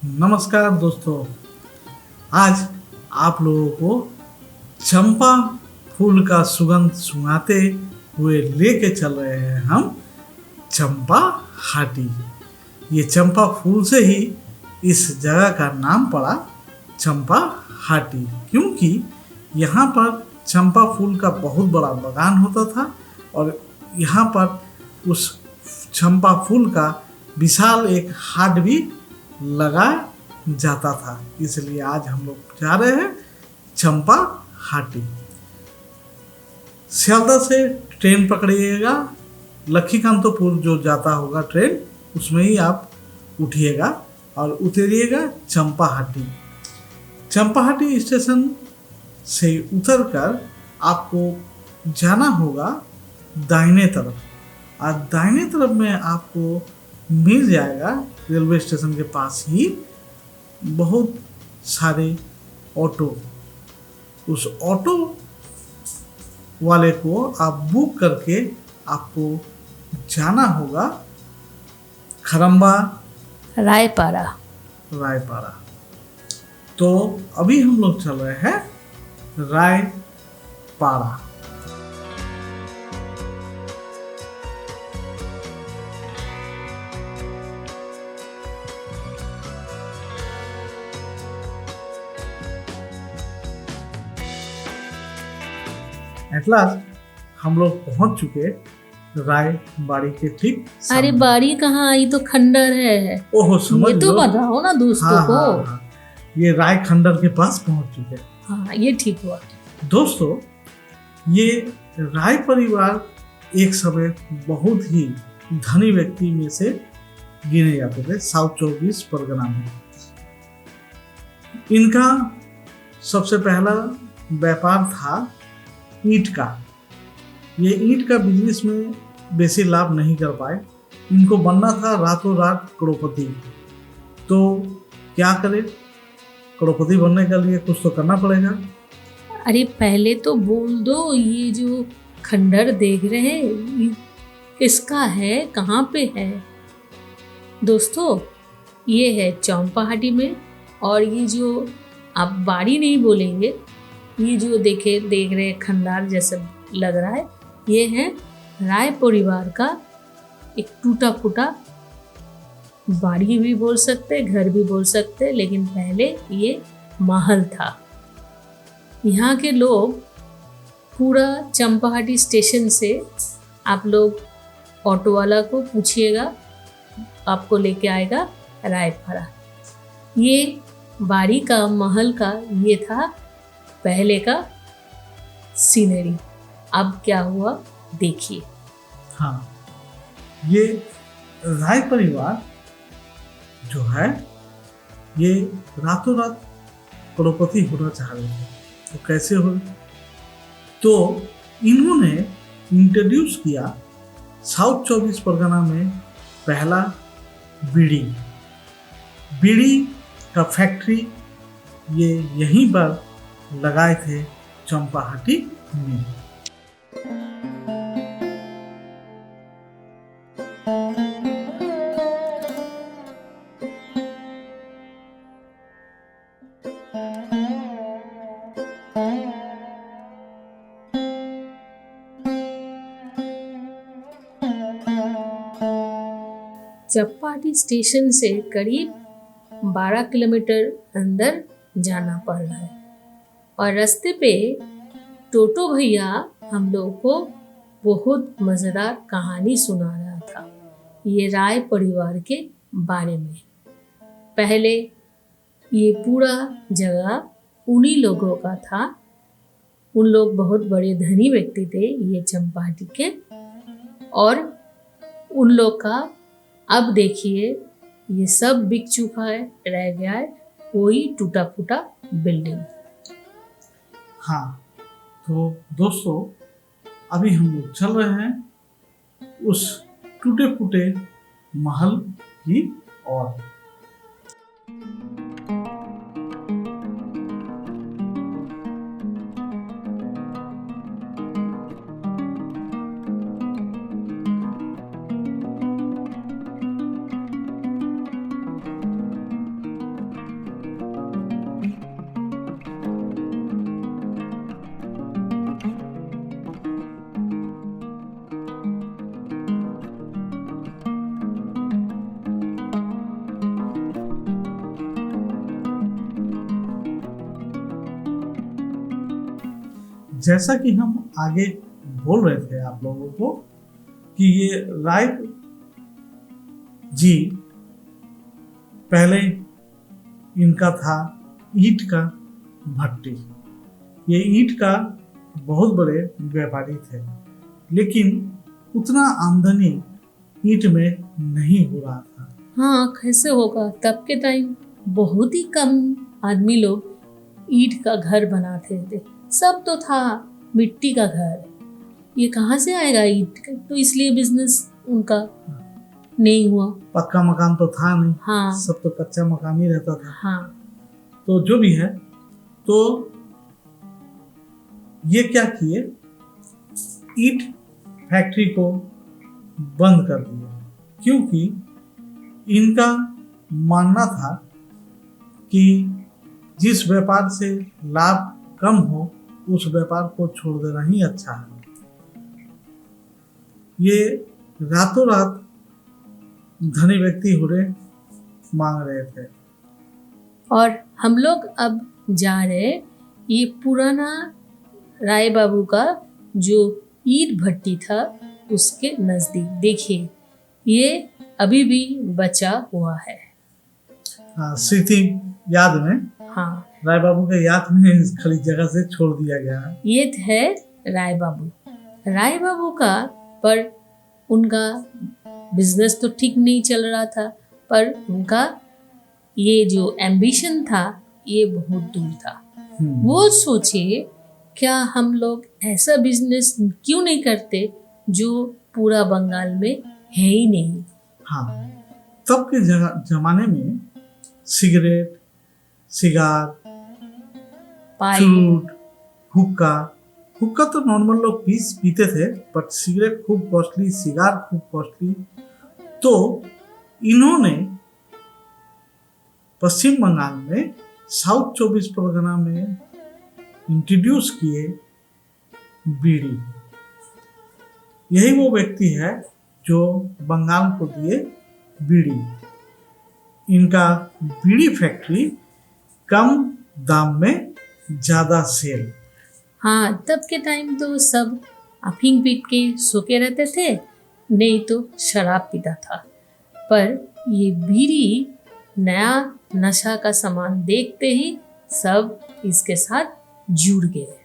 नमस्कार दोस्तों। आज आप लोगों को चंपा फूल का सुगंध सुंघाते हुए लेके चल रहे हैं हम चंपा हाटी। ये चंपा फूल से ही इस जगह का नाम पड़ा चंपा हाटी, क्योंकि यहाँ पर चंपा फूल का बहुत बड़ा बागान होता था और यहाँ पर उस चंपा फूल का विशाल एक हाट भी लगा जाता था। इसलिए आज हम लोग जा रहे हैं चंपा हाटी। सियालदह से ट्रेन पकड़िएगा, लखीकांतपुर जो जाता होगा ट्रेन उसमें ही आप उठिएगा और उतरिएगा चंपा हाटी। चंपा हाटी स्टेशन से उतरकर आपको जाना होगा दाहिने तरफ और दाहिने तरफ में आपको मिल जाएगा रेलवे स्टेशन के पास ही बहुत सारे ऑटो। उस ऑटो वाले को आप बुक करके आपको जाना होगा खरम्बा रायपाड़ा। तो अभी हम लोग चल रहे हैं रायपाड़ा। एट लास्ट हम लोग पहुंच चुके रायबाड़ी के ठीक सामने। अरे बाड़ी कहाँ आई, तो खंडर है। ओहो समझ ये तो लो। बताओ ना दोस्तों को। हाँ। ये राय खंडर के पास पहुंच चुके। हाँ ये ठीक हुआ। दोस्तों, ये राय परिवार एक समय बहुत ही धनी व्यक्ति में से गिने जाते थे साउथ 24 परगना में। इनका सबसे पहला व्यापार था ईंट का। ये ईंट का बिजनेस में बेसी लाभ नहीं कर पाए। इनको बनना था रातों रात करोड़पति। तो क्या करें, करोड़पति बनने के लिए कुछ तो करना पड़ेगा। अरे पहले तो बोल दो, ये जो खंडर देख रहे हैं ये किसका है, कहाँ पे है? दोस्तों, ये है चंपाहाटी में। और ये जो आप बाड़ी नहीं बोलेंगे, ये जो देख रहे खंडार जैसा लग रहा है, ये है राय परिवार का एक टूटा फूटा बाड़ी भी बोल सकते, घर भी बोल सकते, लेकिन पहले ये महल था। यहाँ के लोग पूरा चंपाहाटी स्टेशन से आप लोग ऑटो वाला को पूछिएगा, आपको लेके आएगा रायपाड़ा। ये बाड़ी का, महल का ये था पहले का सीनरी। अब क्या हुआ देखिए। हाँ, ये राय परिवार जो है ये रातों रात करोड़पति होना चाह रहे थे। तो कैसे हो? तो इन्होंने इंट्रोड्यूस किया साउथ 24 परगना में पहला बीड़ी का फैक्ट्री ये यहीं पर लगाए थे चंपाहाटी में। चंपाहाटी स्टेशन से करीब 12 किलोमीटर अंदर जाना पड़ रहा है और रास्ते पे टोटो भैया हम लोगों को बहुत मज़ेदार कहानी सुना रहा था ये राय परिवार के बारे में। पहले ये पूरा जगह उन्हीं लोगों का था। उन लोग बहुत बड़े धनी व्यक्ति थे ये चंपाहाटी के। और उन लोग का अब देखिए ये सब बिक चुका है, रह गया है कोई टूटा फूटा बिल्डिंग। हाँ, तो दोस्तों अभी हम लोग चल रहे हैं उस टूटे फूटे महल की ओर। जैसा कि हम आगे बोल रहे थे आप लोगों को कि ये राय जी पहले इनका था ईंट का भट्टी। ये ईंट का बहुत बड़े व्यापारी थे, लेकिन उतना आमदनी ईंट में नहीं हो रहा था। हाँ, कैसे होगा? तब के टाइम बहुत ही कम आदमी लोग ईंट का घर बनाते थे, सब तो था मिट्टी का घर। ये कहाँ से आएगा ईंट का? तो इसलिए बिजनेस उनका नहीं हुआ। पक्का मकान तो था नहीं। हाँ, सब तो कच्चा मकान ही रहता था। हाँ, तो जो भी है, तो ये क्या किए, ईंट फैक्ट्री को बंद कर दिया, क्योंकि इनका मानना था कि जिस व्यापार से लाभ कम हो उस व्यापार को छोड़ देना ही अच्छा है। ये रातों रात धनी व्यक्ति होने मांग रहे थे। और हम लोग अब जा रहे ये पुराना राय बाबू का जो ईंट भट्टी था उसके नजदीक। देखिए, ये अभी भी बचा हुआ है। हाँ, स्मृति याद में, हाँ, राय बाबू के याद में इस खाली जगह से छोड़ दिया गया है। ये थे राय बाबू। राय बाबू का पर उनका बिजनेस तो ठीक नहीं चल रहा था, पर उनका ये जो एम्बिशन था ये बहुत दूर था। वो सोचे क्या हम लोग ऐसा बिजनेस क्यों नहीं करते जो पूरा बंगाल में है ही नहीं। हाँ, तब के जमाने में सिगरेट, सिगार, चूट, हुक्का तो नॉर्मल लोग पीते थे, बट सिगरेट खूब कॉस्टली, सिगार खूब कॉस्टली। तो इन्होंने पश्चिम बंगाल में साउथ 24 परगना में इंट्रोड्यूस किए बीड़ी। यही वो व्यक्ति है जो बंगाल को दिए बीड़ी। इनका बीड़ी फैक्ट्री कम दाम में ज्यादा सेल। हाँ, तब के टाइम तो सब अफीम पी के सोके रहते थे, नहीं तो शराब पीता था। पर ये बीड़ी नया नशा का सामान देखते ही सब इसके साथ जुड़ गए।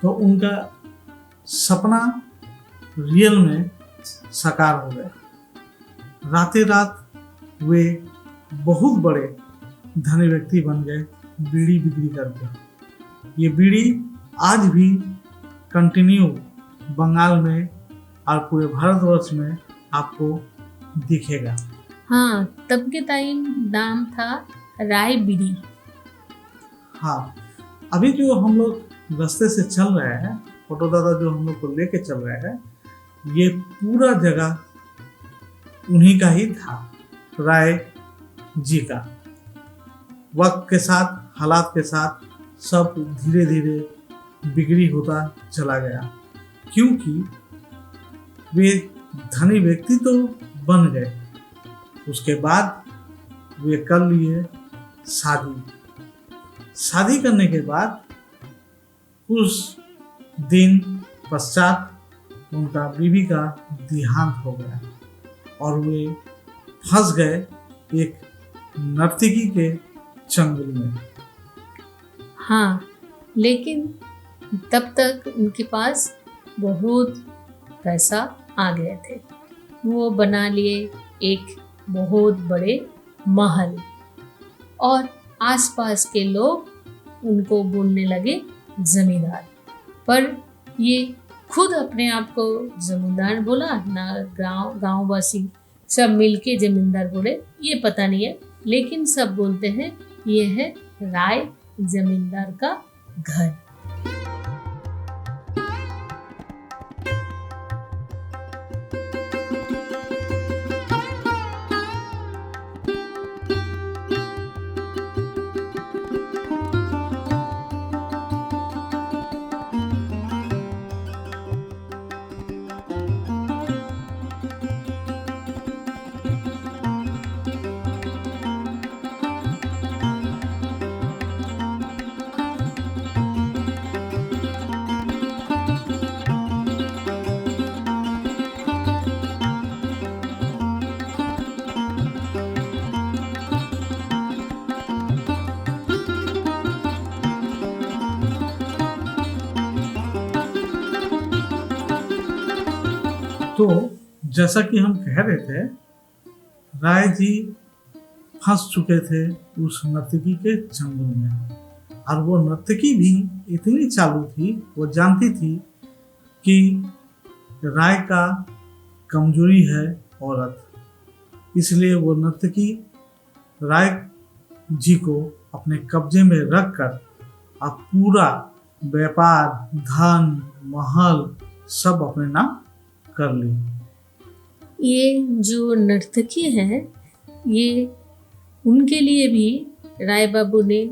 तो उनका सपना रियल में साकार हो गया। रातें रात वे बहुत बड़े धनी व्यक्ति बन गए बीड़ी बिक्री करके। ये बीड़ी आज भी कंटिन्यू बंगाल में और पूरे भारतवर्ष में आपको दिखेगा। हाँ, तब के टाइम नाम था राय बीड़ी। हाँ, अभी जो हम लोग रास्ते से चल रहे हैं, फोटो दादा जो हम लोग को लेके चल रहे हैं, ये पूरा जगह उन्हीं का ही था, राय जी का। वक्त के साथ, हालात के साथ सब धीरे धीरे बिगड़ी होता चला गया, क्योंकि वे धनी व्यक्ति तो बन गए। उसके बाद वे कर लिए शादी करने के बाद कुछ दिन पश्चात उनका बीवी का देहांत हो गया और वे फंस गए एक नर्तकी के चंगुल में। हाँ, लेकिन तब तक उनके पास बहुत पैसा आ गए थे। वो बना लिए एक बहुत बड़े महल और आसपास के लोग उनको बोलने लगे जमींदार। पर ये खुद अपने आप को जमींदार बोला ना, गांववासी सब मिलके जमींदार बोले, ये पता नहीं है, लेकिन सब बोलते हैं ये है राय जमींदार का घर। तो जैसा कि हम कह रहे थे, राय जी फंस चुके थे उस नर्तकी के चंगुल में। और वो नर्तकी भी इतनी चालू थी, वो जानती थी कि राय का कमजोरी है औरत, इसलिए वो नर्तकी राय जी को अपने कब्जे में रखकर अब पूरा व्यापार, धन, महल सब अपने नाम कर ली। ये जो नर्तकी है, ये उनके लिए भी राय बाबू ने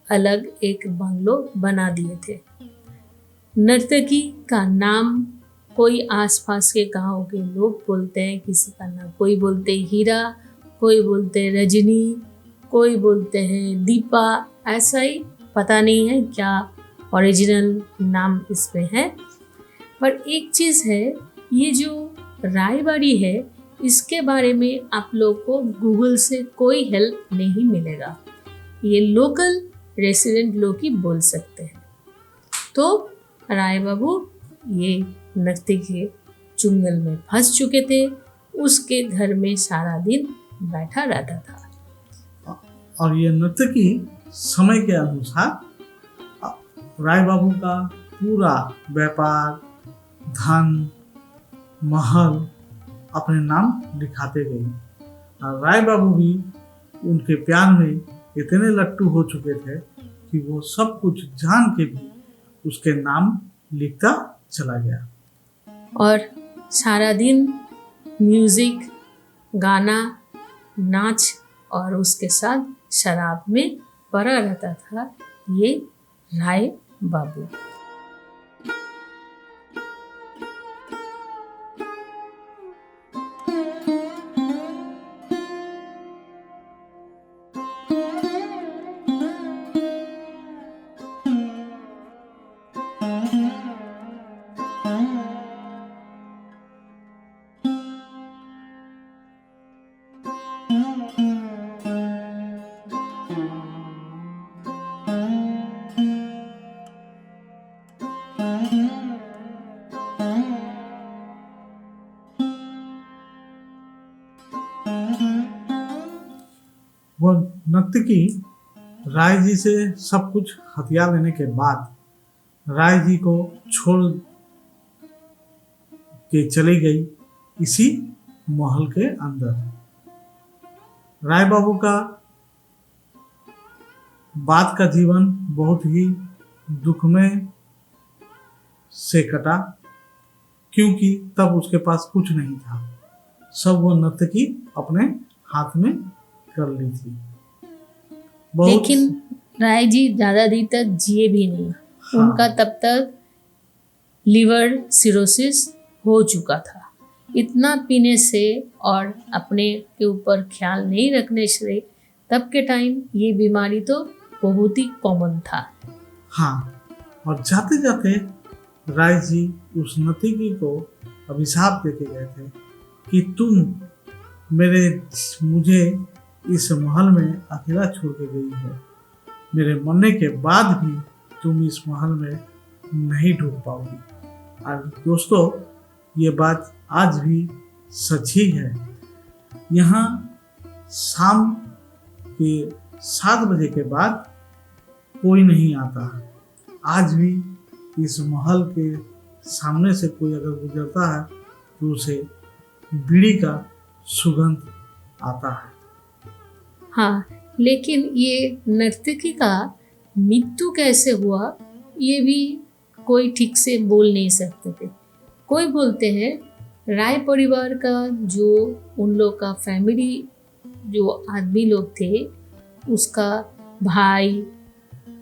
अलग एक बंगलो बना दिए थे। नर्तकी का नाम कोई आसपास के गांव के लोग बोलते हैं, किसी का नाम कोई बोलते हीरा, कोई बोलते रजनी, कोई बोलते हैं दीपा, ऐसा ही पता नहीं है क्या ओरिजिनल नाम इसमें है। पर एक चीज़ है, ये जो रायबाड़ी है इसके बारे में आप लोग को गूगल से कोई हेल्प नहीं मिलेगा, ये लोकल रेसिडेंट लोग ही बोल सकते हैं। तो राय बाबू ये नर्तकी के चुंगल में फंस चुके थे, उसके घर में सारा दिन बैठा रहता था। और ये नर्तकी समय के अनुसार राय बाबू का पूरा व्यापार, धन, महल अपने नाम लिखाते गई। और राय बाबू भी उनके प्यार में इतने लट्टू हो चुके थे कि वो सब कुछ जान के भी उसके नाम लिखता चला गया। और सारा दिन म्यूजिक, गाना, नाच और उसके साथ शराब में पड़ा रहता था ये राय बाबू। वो नर्तकी राय जी से सब कुछ हथियार लेने के बाद राय जी को छोड़ के चली गई इसी महल के अंदर। राय बाबू का बाद का जीवन बहुत ही दुखमय से कटा, क्योंकि तब उसके पास कुछ नहीं था, सब वो नर्तकी अपने हाथ में कर ली थी। लेकिन राय जी ज़्यादा दिन तक जिए भी नहीं। हाँ। उनका तब तक लिवर सिरोसिस हो चुका था। इतना पीने से और अपने के ऊपर ख्याल नहीं रखने से तब के टाइम ये बीमारी तो बहुत ही कॉमन था। हाँ, और जाते जाते राय जी उस नर्तकी को अभिशाप देके गए थे कि तुम मुझे इस महल में अकेला छोड़ के गई है, मेरे मरने के बाद भी तुम इस महल में नहीं ढूंढ पाओगी। और दोस्तों, ये बात आज भी सच ही है। यहाँ शाम के 7 बजे के बाद कोई नहीं आता। आज भी इस महल के सामने से कोई अगर गुजरता है तो उसे बीड़ी का सुगंध आता है। हाँ, लेकिन ये नर्तकी का मृत्यु कैसे हुआ ये भी कोई ठीक से बोल नहीं सकते थे। कोई बोलते हैं राय परिवार का जो उन लोग का फैमिली जो आदमी लोग थे, उसका भाई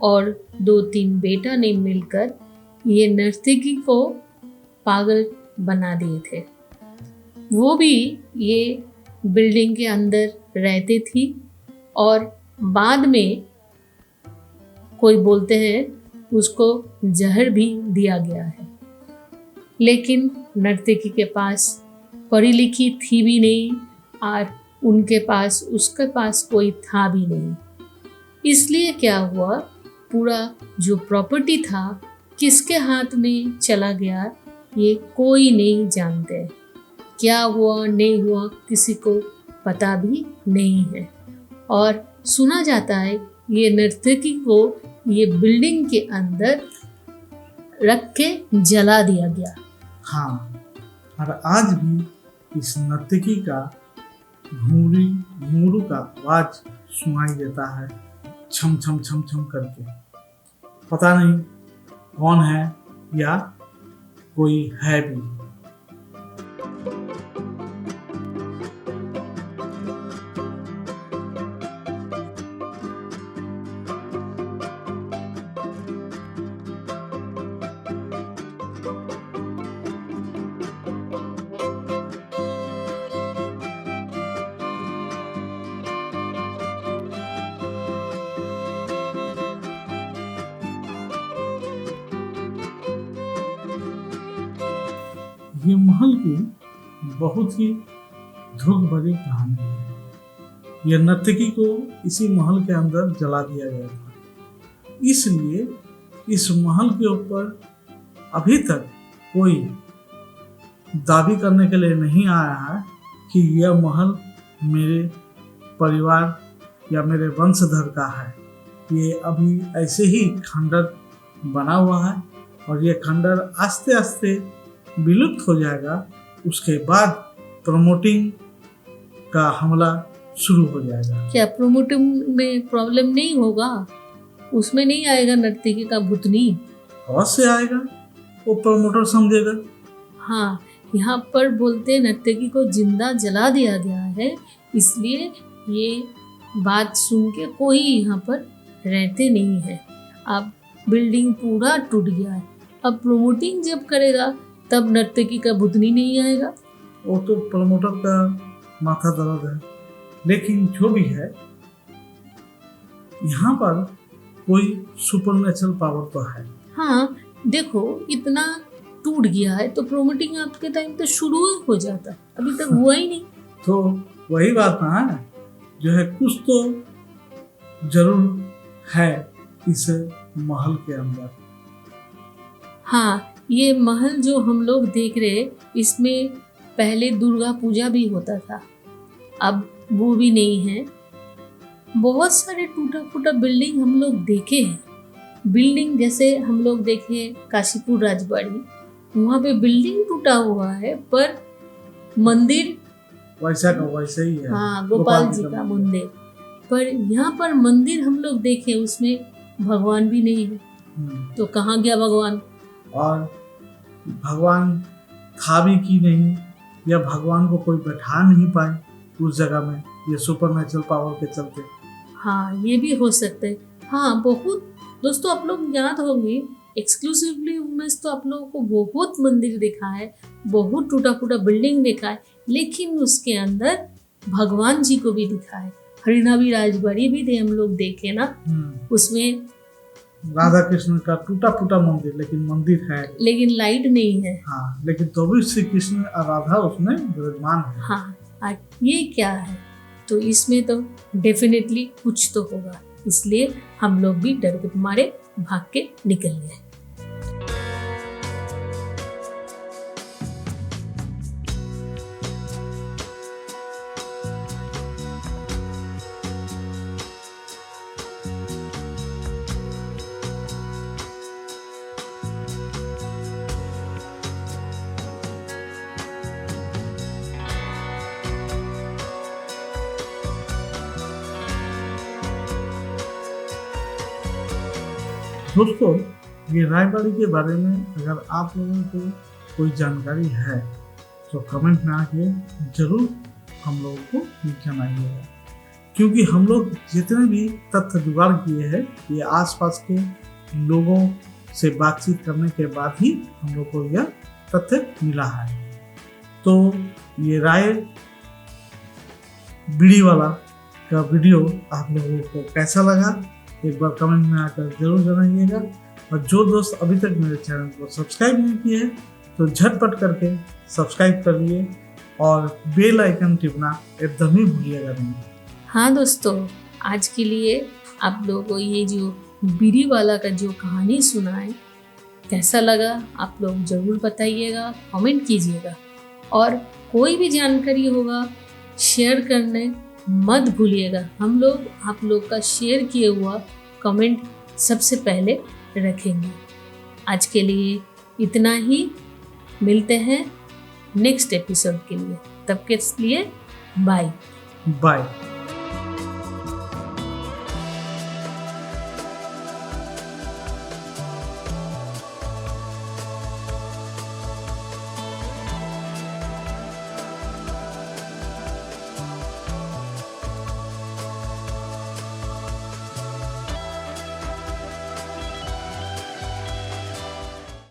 और 2-3 बेटा ने मिलकर ये नर्तकी को पागल बना दिए थे। वो भी ये बिल्डिंग के अंदर रहती थी और बाद में कोई बोलते हैं उसको जहर भी दिया गया है। लेकिन नर्तकी के पास पढ़ी लिखी थी भी नहीं और उसके पास कोई था भी नहीं। इसलिए क्या हुआ, पूरा जो प्रॉपर्टी था किसके हाथ में चला गया ये कोई नहीं जानते। क्या हुआ नहीं हुआ किसी को पता भी नहीं है। और सुना जाता है ये नर्तकी को ये बिल्डिंग के अंदर रख के जला दिया गया। हाँ, और आज भी इस नर्तकी का घुंघरू का आवाज सुनाई देता है, छम छम छम छम करके। पता नहीं कौन है या कोई है भी। ये महल की बहुत ही दुख भरी कहानी है। यह नर्तकी को इसी महल के अंदर जला दिया गया था, इसलिए इस महल के ऊपर अभी तक कोई दावी करने के लिए नहीं आया है कि यह महल मेरे परिवार या मेरे वंशधर का है। ये अभी ऐसे ही खंडर बना हुआ है और ये खंडर आस्ते आस्ते विलुप्त हो जाएगा। उसके बाद प्रमोटिंग का हमला शुरू हो जाएगा। क्या प्रमोटिंग में प्रॉब्लम नहीं होगा? उसमें नहीं आएगा नर्तकी का भूतनी? अवश्य आएगा, वो प्रमोटर समझेगा। हाँ, यहाँ पर बोलते नर्तकी को जिंदा जला दिया गया है, इसलिए ये बात सुन के कोई यहाँ पर रहते नहीं है। अब बिल्डिंग पूरा टूट गया है। अब प्रमोटिंग जब करेगा तब नर्तकी का भूतनी नहीं आएगा। वो तो प्रमोटर का माथा दर्द है। लेकिन जो भी है, यहाँ पर कोई सुपरनेचुरल पावर तो है। हाँ, देखो इतना टूट गया है तो प्रमोटिंग आपके टाइम तो शुरू हो जाता, अभी तक हुआ ही नहीं। तो वही बात ना है, जो है कुछ तो जरूर है इस महल के अंदर। हाँ, ये महल जो हम लोग देख रहे हैं, इसमें पहले दुर्गा पूजा भी होता था, अब वो भी नहीं है। बहुत सारे टूटा फूटा बिल्डिंग हम लोग देखे हैं। बिल्डिंग जैसे हम लोग देखे काशीपुर राजबाड़ी, वहाँ पे बिल्डिंग टूटा हुआ है पर मंदिर वैसा का वैसे ही है। हाँ, गोपाल जी का मंदिर। पर यहाँ पर मंदिर हम लोग देखे उसमें भगवान भी नहीं है। तो कहाँ गया भगवान? और भगवान था भी कि नहीं, या भगवान को कोई बैठा नहीं पाए उस जगह में, ये सुपरनेचुरल पावर के चलते। हाँ, ये भी हो सकता है। हाँ, बहुत दोस्तों आप लोग याद होंगे एक्सक्लूसिवली उमेश तो आप लोगों को बहुत मंदिर देखा है, बहुत टूटा फूटा बिल्डिंग देखा है, लेकिन उसके अंदर भगवान जी को भी दिखा है। हरिनावी राजबाड़ी भी थे हम लोग देखे ना, उसमें राधा कृष्ण का टूटा फूटा मंदिर, लेकिन मंदिर है, लेकिन लाइट नहीं है। हाँ, लेकिन तो भी श्री कृष्ण और राधा उसमें विराजमान है। हाँ, ये क्या है? तो इसमें तो डेफिनेटली कुछ तो होगा, इसलिए हम लोग भी डर के मारे भाग के निकल गए। दोस्तों, ये रायबाड़ी के बारे में अगर आप लोगों को कोई जानकारी है तो कमेंट में आके जरूर हम लोगों को जनाइएगा, क्योंकि हम लोग जितने भी तथ्य जुगाड़ किए हैं ये आसपास के लोगों से बातचीत करने के बाद ही हम लोग को यह तथ्य मिला है। तो ये राय बीड़ी वाला का वीडियो आप लोगों को कैसा लगा एक बार कमेंट में आकर जरूर जनाइएगा। और जो दोस्त अभी तक मेरे चैनल को सब्सक्राइब नहीं किए हैं तो झटपट करके सब्सक्राइब कर लिए और बेल आइकन टिपना एकदम ही भूलिएगा नहीं। हाँ दोस्तों, आज के लिए आप लोगों को ये जो बीड़ी वाला का जो कहानी सुना है कैसा लगा आप लोग जरूर बताइएगा, कमेंट कीजिएगा। और कोई भी जानकारी होगा शेयर करने मत भूलिएगा। हम लोग आप लोग का शेयर किए हुआ कमेंट सबसे पहले रखेंगे। आज के लिए इतना ही, मिलते हैं नेक्स्ट एपिसोड के लिए। तब के लिए बाय बाय।